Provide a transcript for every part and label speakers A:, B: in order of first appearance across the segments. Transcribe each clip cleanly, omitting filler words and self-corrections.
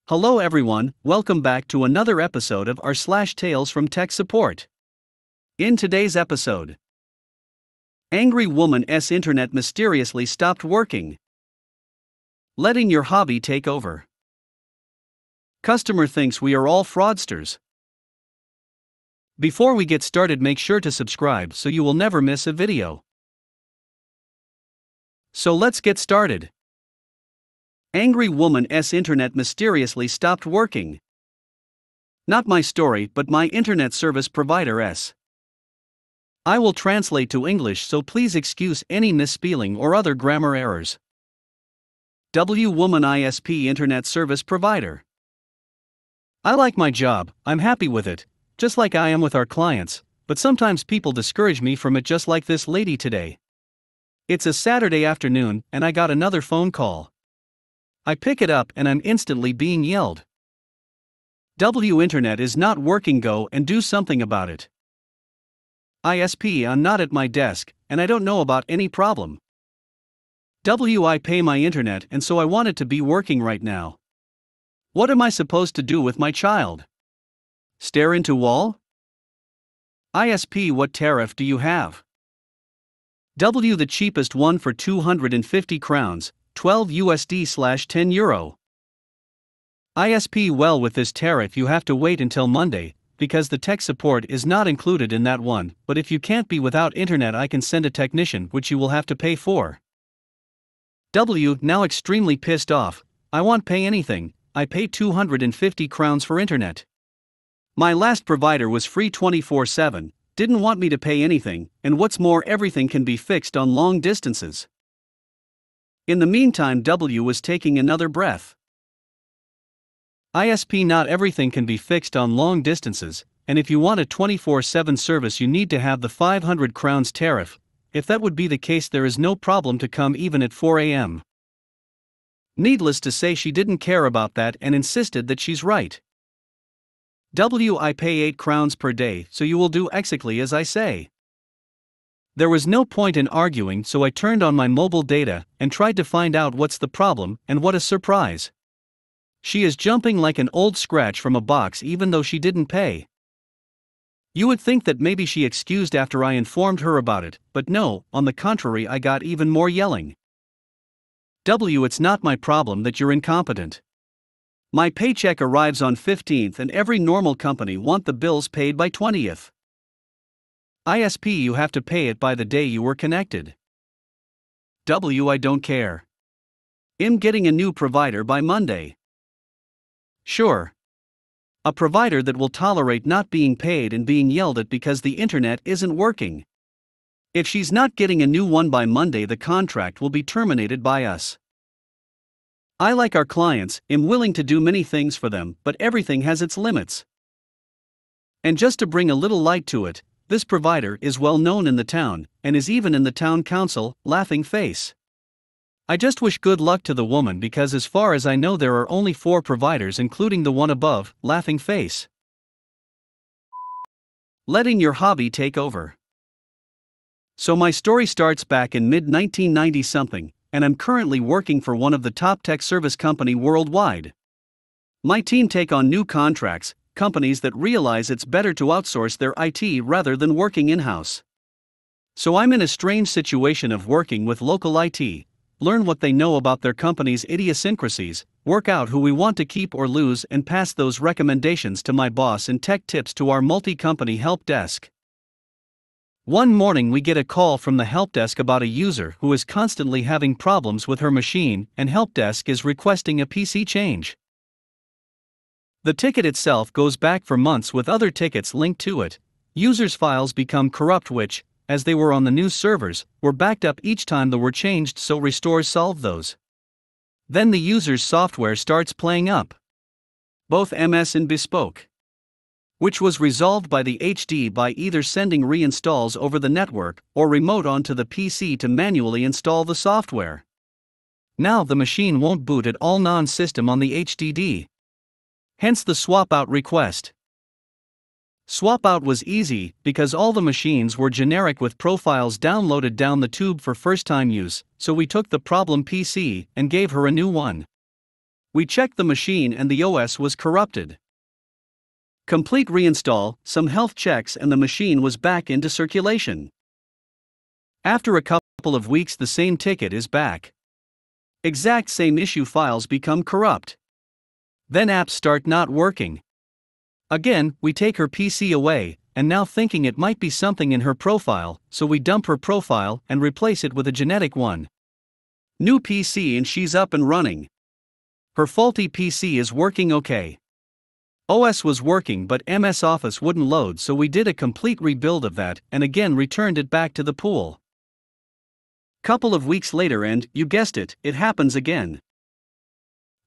A: Hello everyone, welcome back to another episode of r/slash Tales from Tech Support. In today's episode, angry woman's internet mysteriously stopped working. Letting your hobby take over. Customer thinks we are all fraudsters. Before we get started, make sure to subscribe so you will never miss a video. So let's get started. Angry woman's internet mysteriously stopped working. Not my story, but my internet service provider's. I will translate to English, so please excuse any misspelling or other grammar errors. Woman ISP internet service provider. I like my job, I'm happy with it, just like I am with our clients, but sometimes people discourage me from it, just like this lady today. It's a Saturday afternoon, and I got another phone call. I pick it up and I'm instantly being yelled. Internet is not working, go and do something about it. ISP, I'm not at my desk, and I don't know about any problem. I pay my internet, and so I want it to be working right now. What am I supposed to do with my child? Stare into wall? ISP, what tariff do you have? The cheapest one for 250 crowns. 12 USD/10 euro. ISP, well, with this tariff you have to wait until Monday, because the tech support is not included in that one, but if you can't be without internet I can send a technician, which you will have to pay for. Now extremely pissed off, I won't pay anything, I pay 250 crowns for internet. My last provider was free 24/7, didn't want me to pay anything, and what's more, everything can be fixed on long distances. In the meantime, was taking another breath. ISP, not everything can be fixed on long distances, and if you want a 24/7 service you need to have the 500 crowns tariff. If that would be the case, there is no problem to come even at 4 a.m. Needless to say, she didn't care about that and insisted that she's right. I pay 8 crowns per day, so you will do exactly as I say. There was no point in arguing, so I turned on my mobile data and tried to find out what's the problem, and what a surprise. She is jumping like an old scratch from a box even though she didn't pay. You would think that maybe she excused after I informed her about it, but no, on the contrary, I got even more yelling. It's not my problem that you're incompetent. My paycheck arrives on 15th and every normal company want the bills paid by 20th. ISP, you have to pay it by the day you were connected. I don't care. I'm getting a new provider by Monday. Sure. A provider that will tolerate not being paid and being yelled at because the internet isn't working. If she's not getting a new one by Monday, the contract will be terminated by us. I like our clients, am willing to do many things for them, but everything has its limits. And just to bring a little light to it, this provider is well known in the town, and is even in the town council, laughing face. I just wish good luck to the woman, because as far as I know there are only 4 providers including the one above, laughing face. Letting your hobby take over. So my story starts back in mid-1990 something, and I'm currently working for one of the top tech service company worldwide. My team take on new contracts, companies that realize it's better to outsource their IT rather than working in-house. So I'm in a strange situation of working with local IT, learn what they know about their company's idiosyncrasies, work out who we want to keep or lose, and pass those recommendations to my boss and tech tips to our multi-company help desk. One morning we get a call from the help desk about a user who is constantly having problems with her machine, and help desk is requesting a PC change. The ticket itself goes back for months with other tickets linked to it. Users' files become corrupt, which, as they were on the new servers, were backed up each time they were changed, so restores solve those. Then the user's software starts playing up. Both MS and bespoke. Which was resolved by the HD by either sending reinstalls over the network, or remote onto the PC to manually install the software. Now the machine won't boot at all non-system on the HDD. Hence the swap out request. Swap out was easy, because all the machines were generic with profiles downloaded down the tube for first-time use, so we took the problem PC and gave her a new one. We checked the machine and the OS was corrupted. Complete reinstall, some health checks, and the machine was back into circulation. After a couple of weeks, the same ticket is back. Exact same issue, files become corrupt. Then apps start not working. Again, we take her PC away, and now thinking it might be something in her profile, so we dump her profile and replace it with a genetic one. New PC and she's up and running. Her faulty PC is working okay. OS was working but MS Office wouldn't load, so we did a complete rebuild of that and again returned it back to the pool. Couple of weeks later and, you guessed it, it happens again.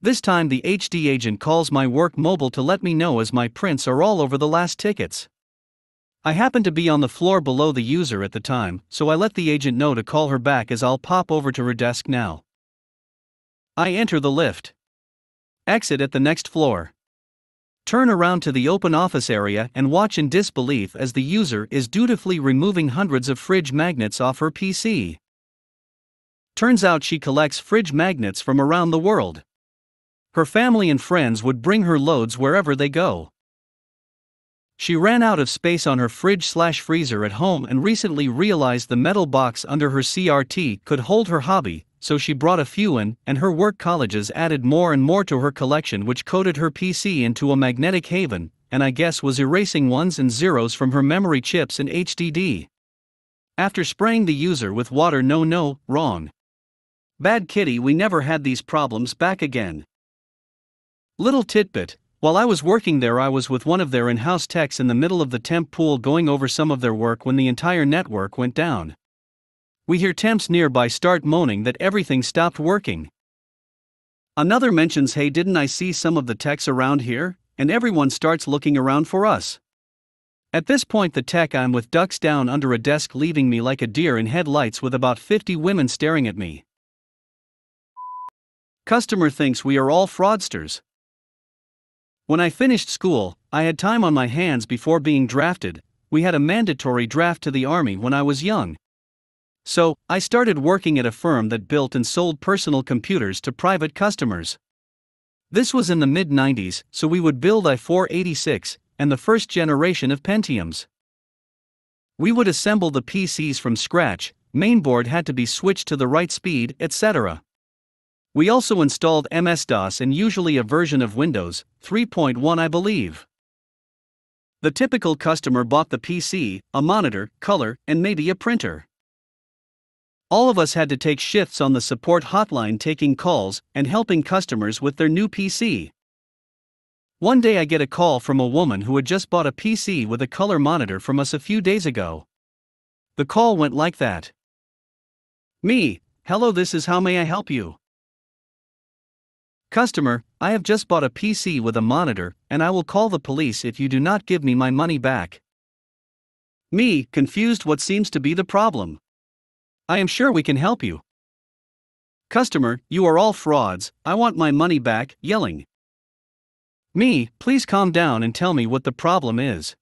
A: This time the HD agent calls my work mobile to let me know as my prints are all over the last tickets. I happen to be on the floor below the user at the time, so I let the agent know to call her back as I'll pop over to her desk now. I enter the lift. Exit at the next floor. Turn around to the open office area and watch in disbelief as the user is dutifully removing hundreds of fridge magnets off her PC. Turns out she collects fridge magnets from around the world. Her family and friends would bring her loads wherever they go. She ran out of space on her fridge/freezer at home and recently realized the metal box under her CRT could hold her hobby, so she brought a few in, and her work colleges added more and more to her collection, which coated her PC into a magnetic haven, and I guess was erasing ones and zeros from her memory chips and HDD. After spraying the user with water, no, wrong. Bad kitty, we never had these problems back again. Little tidbit, while I was working there I was with one of their in-house techs in the middle of the temp pool going over some of their work when the entire network went down. We hear temps nearby start moaning that everything stopped working. Another mentions, hey, didn't I see some of the techs around here? And everyone starts looking around for us. At this point the tech I'm with ducks down under a desk, leaving me like a deer in headlights with about 50 women staring at me. Customer thinks we are all fraudsters. When I finished school, I had time on my hands before being drafted. We had a mandatory draft to the Army when I was young. So, I started working at a firm that built and sold personal computers to private customers. This was in the mid-90s, so we would build i4-86 and the first generation of Pentiums. We would assemble the PCs from scratch, mainboard had to be switched to the right speed, etc. We also installed MS-DOS and usually a version of Windows 3.1, I believe. The typical customer bought the PC, a monitor, color, and maybe a printer. All of us had to take shifts on the support hotline, taking calls and helping customers with their new PC. One day I get a call from a woman who had just bought a PC with a color monitor from us a few days ago. The call went like that. Me, hello, this is how may I help you? Customer, I have just bought a PC with a monitor, and I will call the police if you do not give me my money back. Me, confused, what seems to be the problem? I am sure we can help you. Customer, you are all frauds, I want my money back, yelling. Me, please calm down and tell me what the problem is.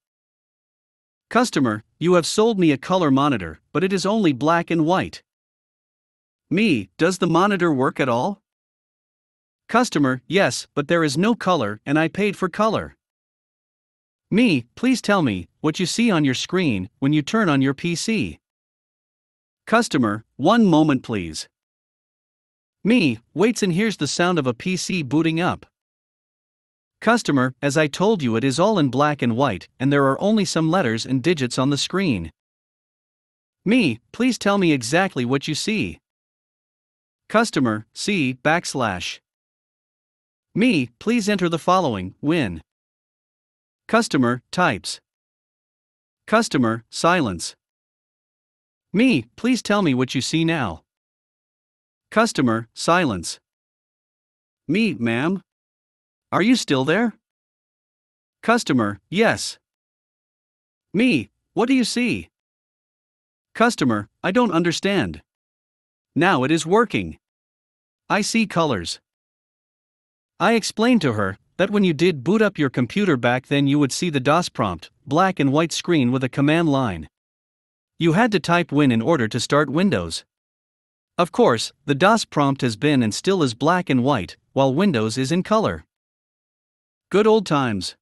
A: Customer, you have sold me a color monitor, but it is only black and white. Me, does the monitor work at all? Customer, yes, but there is no color and I paid for color. Me, please tell me what you see on your screen when you turn on your PC. Customer, one moment please. Me, waits and hears the sound of a PC booting up. Customer, as I told you, it is all in black and white and there are only some letters and digits on the screen. Me, please tell me exactly what you see. Customer, see, \. Me, please enter the following, win. Customer, types. Customer, silence. Me, please tell me what you see now. Customer, silence. Me, ma'am. Are you still there? Customer, yes. Me, what do you see? Customer, I don't understand. Now it is working. I see colors. I explained to her that when you did boot up your computer back then you would see the DOS prompt, black and white screen with a command line. You had to type Win in order to start Windows. Of course, the DOS prompt has been and still is black and white, while Windows is in color. Good old times.